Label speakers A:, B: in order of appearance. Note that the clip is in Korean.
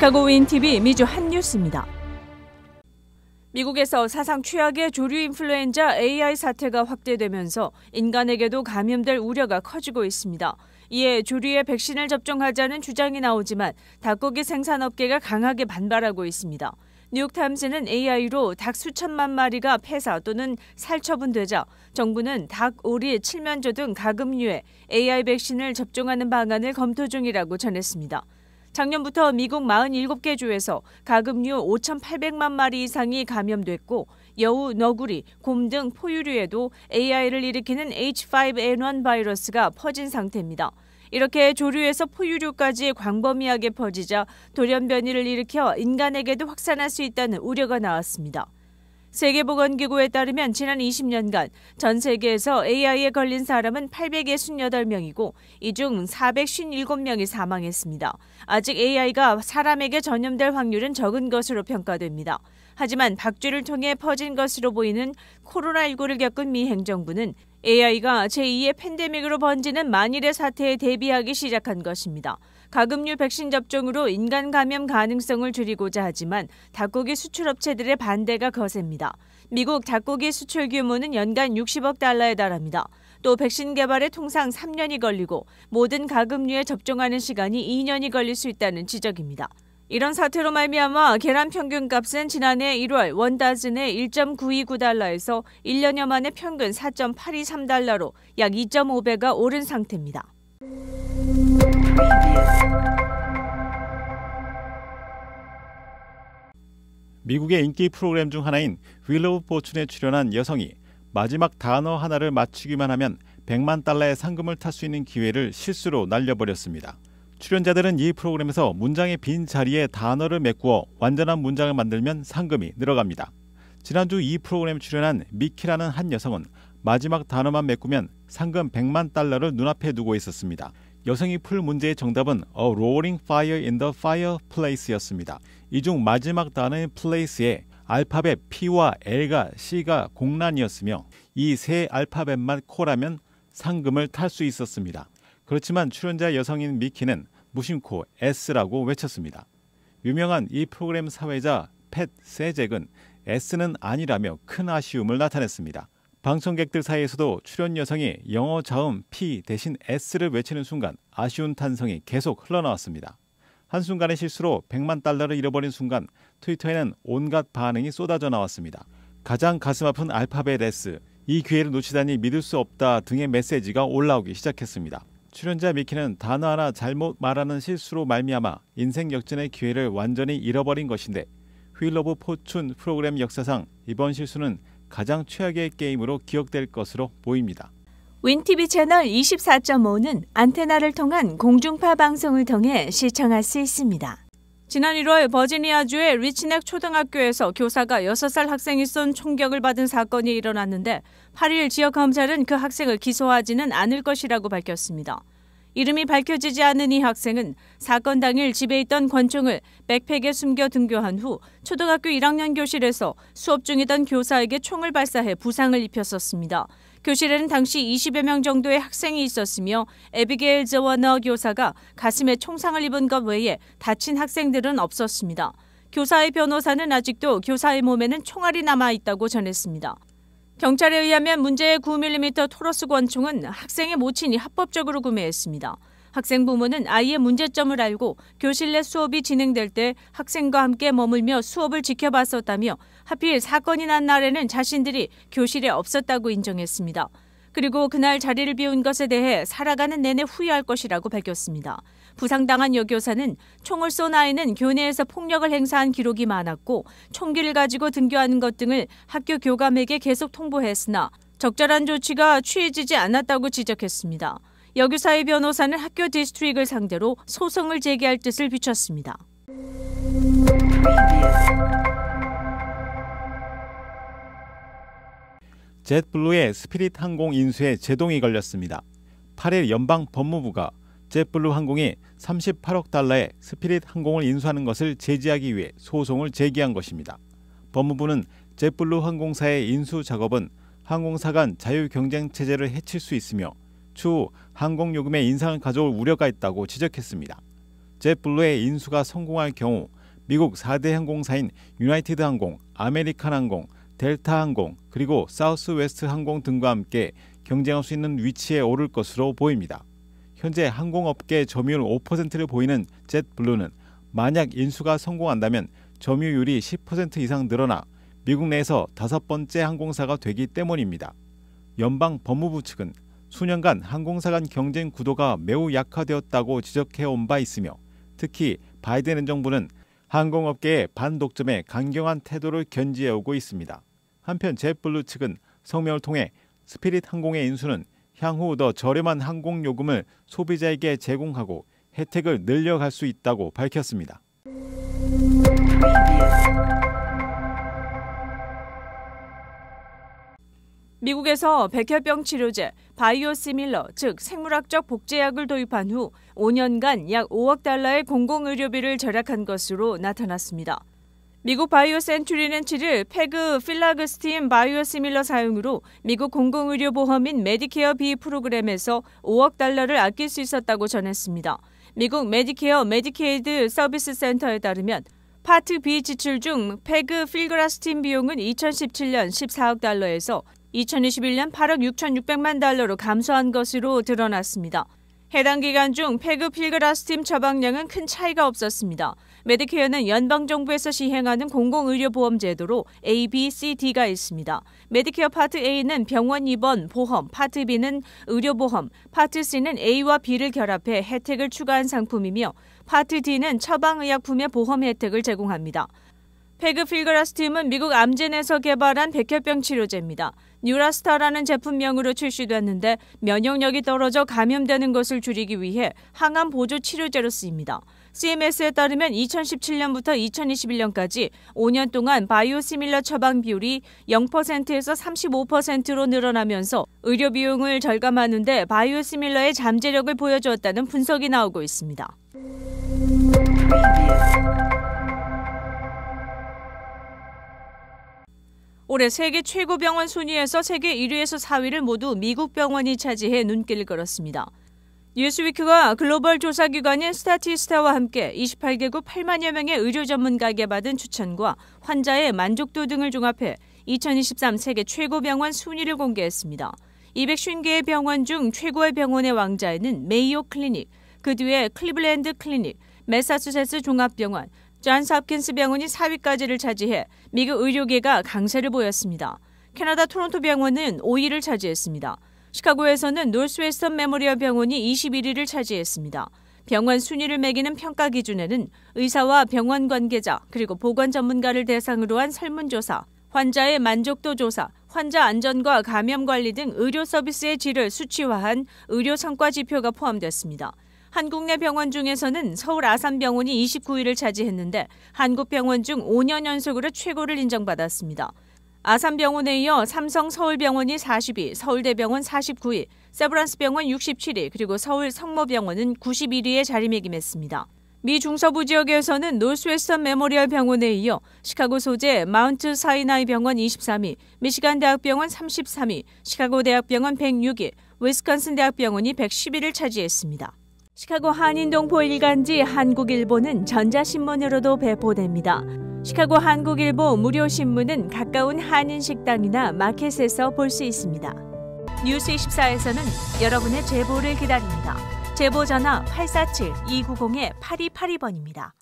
A: 시카고 윈TV 미주 핫뉴스입니다. 미국에서 사상 최악의 조류 인플루엔자 AI 사태가 확대되면서 인간에게도 감염될 우려가 커지고 있습니다. 이에 조류에 백신을 접종하자는 주장이 나오지만 닭고기 생산업계가 강하게 반발하고 있습니다. 뉴욕타임스는 AI로 닭 수천만 마리가 폐사 또는 살처분되자 정부는 닭, 오리, 칠면조 등 가금류에 AI 백신을 접종하는 방안을 검토 중이라고 전했습니다. 작년부터 미국 47개 주에서 가금류 5,800만 마리 이상이 감염됐고 여우, 너구리, 곰 등 포유류에도 AI를 일으키는 H5N1 바이러스가 퍼진 상태입니다. 이렇게 조류에서 포유류까지 광범위하게 퍼지자 돌연변이를 일으켜 인간에게도 확산할 수 있다는 우려가 나왔습니다. 세계보건기구에 따르면 지난 20년간 전 세계에서 AI에 걸린 사람은 868명이고 이 중 457명이 사망했습니다. 아직 AI가 사람에게 전염될 확률은 적은 것으로 평가됩니다. 하지만 박쥐를 통해 퍼진 것으로 보이는 코로나19를 겪은 미 행정부는 AI가 제2의 팬데믹으로 번지는 만일의 사태에 대비하기 시작한 것입니다. 가금류 백신 접종으로 인간 감염 가능성을 줄이고자 하지만 닭고기 수출업체들의 반대가 거셉니다. 미국 닭고기 수출 규모는 연간 60억 달러에 달합니다. 또 백신 개발에 통상 3년이 걸리고 모든 가금류에 접종하는 시간이 2년이 걸릴 수 있다는 지적입니다. 이런 사태로 말미암아 계란 평균값은 지난해 1월 원다즌에 1.929달러에서 1년여 만에 평균 4.823달러로 약 2.5배가 오른 상태입니다.
B: 미국의 인기 프로그램 중 하나인 휠 오브 포춘에 출연한 여성이 마지막 단어 하나를 맞추기만 하면 100만 달러의 상금을 탈 수 있는 기회를 실수로 날려버렸습니다. 출연자들은 이 프로그램에서 문장의 빈 자리에 단어를 메꾸어 완전한 문장을 만들면 상금이 늘어갑니다. 지난주 이 프로그램에 출연한 미키라는 한 여성은 마지막 단어만 메꾸면 상금 100만 달러를 눈앞에 두고 있었습니다. 여성이 풀 문제의 정답은 A Roaring Fire in the Fireplace였습니다. 이 중 마지막 단어의 place에 알파벳 P와 L과 C가 공란이었으며 이 세 알파벳만 코라면 상금을 탈 수 있었습니다. 그렇지만 출연자 여성인 미키는 무심코 S라고 외쳤습니다. 유명한 이 프로그램 사회자 팻 세잭은 S는 아니라며 큰 아쉬움을 나타냈습니다. 방청객들 사이에서도 출연 여성이 영어 자음 P 대신 S를 외치는 순간 아쉬운 탄성이 계속 흘러나왔습니다. 한순간의 실수로 100만 달러를 잃어버린 순간 트위터에는 온갖 반응이 쏟아져 나왔습니다. 가장 가슴 아픈 알파벳 S, 이 기회를 놓치다니 믿을 수 없다 등의 메시지가 올라오기 시작했습니다. 출연자 미키는 단어 하나 잘못 말하는 실수로 말미암아 인생 역전의 기회를 완전히 잃어버린 것인데 휠 오브 포춘 프로그램 역사상 이번 실수는 가장 최악의 게임으로 기억될 것으로 보입니다.
A: 윈TV 채널 24.5는 안테나를 통한 공중파 방송을 통해 시청할 수 있습니다. 지난 1월 버지니아주의 리치넥 초등학교에서 교사가 6살 학생이 쏜 총격을 받은 사건이 일어났는데 8일 지역 검찰은 그 학생을 기소하지는 않을 것이라고 밝혔습니다. 이름이 밝혀지지 않은 이 학생은 사건 당일 집에 있던 권총을 백팩에 숨겨 등교한 후 초등학교 1학년 교실에서 수업 중이던 교사에게 총을 발사해 부상을 입혔었습니다. 교실에는 당시 20여 명 정도의 학생이 있었으며 에비게일 저워너 교사가 가슴에 총상을 입은 것 외에 다친 학생들은 없었습니다. 교사의 변호사는 아직도 교사의 몸에는 총알이 남아있다고 전했습니다. 경찰에 의하면 문제의 9mm 토러스 권총은 학생의 모친이 합법적으로 구매했습니다. 학생 부모는 아이의 문제점을 알고 교실 내 수업이 진행될 때 학생과 함께 머물며 수업을 지켜봤었다며 하필 사건이 난 날에는 자신들이 교실에 없었다고 인정했습니다. 그리고 그날 자리를 비운 것에 대해 살아가는 내내 후회할 것이라고 밝혔습니다. 부상당한 여교사는 총을 쏜 아이는 교내에서 폭력을 행사한 기록이 많았고 총기를 가지고 등교하는 것 등을 학교 교감에게 계속 통보했으나 적절한 조치가 취해지지 않았다고 지적했습니다. 여교사의 변호사는 학교 디스트릭을 상대로 소송을 제기할 뜻을 비췄습니다.
B: 젯블루의 스피릿 항공 인수에 제동이 걸렸습니다. 8일 연방 법무부가 젯블루 항공이 38억 달러의 스피릿 항공을 인수하는 것을 제지하기 위해 소송을 제기한 것입니다. 법무부는 젯블루 항공사의 인수 작업은 항공사 간 자유 경쟁 체제를 해칠 수 있으며 추후 항공요금의 인상을 가져올 우려가 있다고 지적했습니다. 젯블루의 인수가 성공할 경우 미국 4대 항공사인 유나이티드 항공, 아메리칸 항공, 델타 항공, 그리고 사우스웨스트 항공 등과 함께 경쟁할 수 있는 위치에 오를 것으로 보입니다. 현재 항공업계 점유율 5%를 보이는 젯블루는 만약 인수가 성공한다면 점유율이 10% 이상 늘어나 미국 내에서 5번째 항공사가 되기 때문입니다. 연방 법무부 측은 수년간 항공사 간 경쟁 구도가 매우 약화되었다고 지적해온 바 있으며 특히 바이든 행정부는 항공업계의 반독점에 강경한 태도를 견지해오고 있습니다. 한편 젯블루 측은 성명을 통해 스피릿 항공의 인수는 향후 더 저렴한 항공 요금을 소비자에게 제공하고 혜택을 늘려갈 수 있다고 밝혔습니다.
A: 미국에서 백혈병 치료제 바이오시밀러, 즉 생물학적 복제약을 도입한 후 5년간 약 5억 달러의 공공의료비를 절약한 것으로 나타났습니다. 미국 바이오 센츄리는 7일 페그필라그스틴 바이오시밀러 사용으로 미국 공공의료보험인 메디케어 B 프로그램에서 5억 달러를 아낄 수 있었다고 전했습니다. 미국 메디케어 메디케이드 서비스 센터에 따르면 파트 B 지출 중 페그필그라스틴 비용은 2017년 14억 달러에서 2021년 8억 6,600만 달러로 감소한 것으로 드러났습니다. 해당 기간 중 페그필그라스틴 처방량은 큰 차이가 없었습니다. 메디케어는 연방정부에서 시행하는 공공의료보험 제도로 A, B, C, D가 있습니다. 메디케어 파트 A는 병원 입원 보험, 파트 B는 의료보험, 파트 C는 A와 B를 결합해 혜택을 추가한 상품이며 파트 D는 처방의약품의 보험 혜택을 제공합니다. 페그필그라스틴은 미국 암젠에서 개발한 백혈병 치료제입니다. 뉴라스타라는 제품명으로 출시됐는데 면역력이 떨어져 감염되는 것을 줄이기 위해 항암 보조 치료제로 쓰입니다. CMS에 따르면 2017년부터 2021년까지 5년 동안 바이오시밀러 처방 비율이 0%에서 35%로 늘어나면서 의료 비용을 절감하는 데 바이오시밀러의 잠재력을 보여주었다는 분석이 나오고 있습니다. 올해 세계 최고 병원 순위에서 세계 1위에서 4위를 모두 미국 병원이 차지해 눈길을 끌었습니다. 뉴스위크가 글로벌 조사기관인 스타티스타와 함께 28개국 8만여 명의 의료 전문가에게 받은 추천과 환자의 만족도 등을 종합해 2023 세계 최고 병원 순위를 공개했습니다. 250개의 병원 중 최고의 병원의 왕자에는 메이오 클리닉, 그 뒤에 클리블랜드 클리닉, 매사추세츠 종합병원, 존스 홉킨스 병원이 4위까지를 차지해 미국 의료계가 강세를 보였습니다. 캐나다 토론토 병원은 5위를 차지했습니다. 시카고에서는 노스웨스턴 메모리얼 병원이 21위를 차지했습니다. 병원 순위를 매기는 평가 기준에는 의사와 병원 관계자 그리고 보건 전문가를 대상으로 한 설문조사, 환자의 만족도 조사, 환자 안전과 감염 관리 등 의료 서비스의 질을 수치화한 의료 성과 지표가 포함됐습니다. 한국 내 병원 중에서는 서울 아산병원이 29위를 차지했는데 한국병원 중 5년 연속으로 최고를 인정받았습니다. 아산병원에 이어 삼성 서울병원이 40위, 서울대병원 49위, 세브란스병원 67위, 그리고 서울 성모병원은 91위에 자리매김했습니다. 미 중서부 지역에서는 노스웨스턴 메모리얼 병원에 이어 시카고 소재 마운트 사이나이 병원 23위, 미시간 대학병원 33위, 시카고 대학병원 106위, 위스콘신 대학병원이 110위를 차지했습니다. 시카고 한인동포 일간지 한국일보는 전자신문으로도 배포됩니다. 시카고 한국일보 무료신문은 가까운 한인식당이나 마켓에서 볼 수 있습니다. 뉴스24에서는 여러분의 제보를 기다립니다. 제보 전화 847-290-8282번입니다.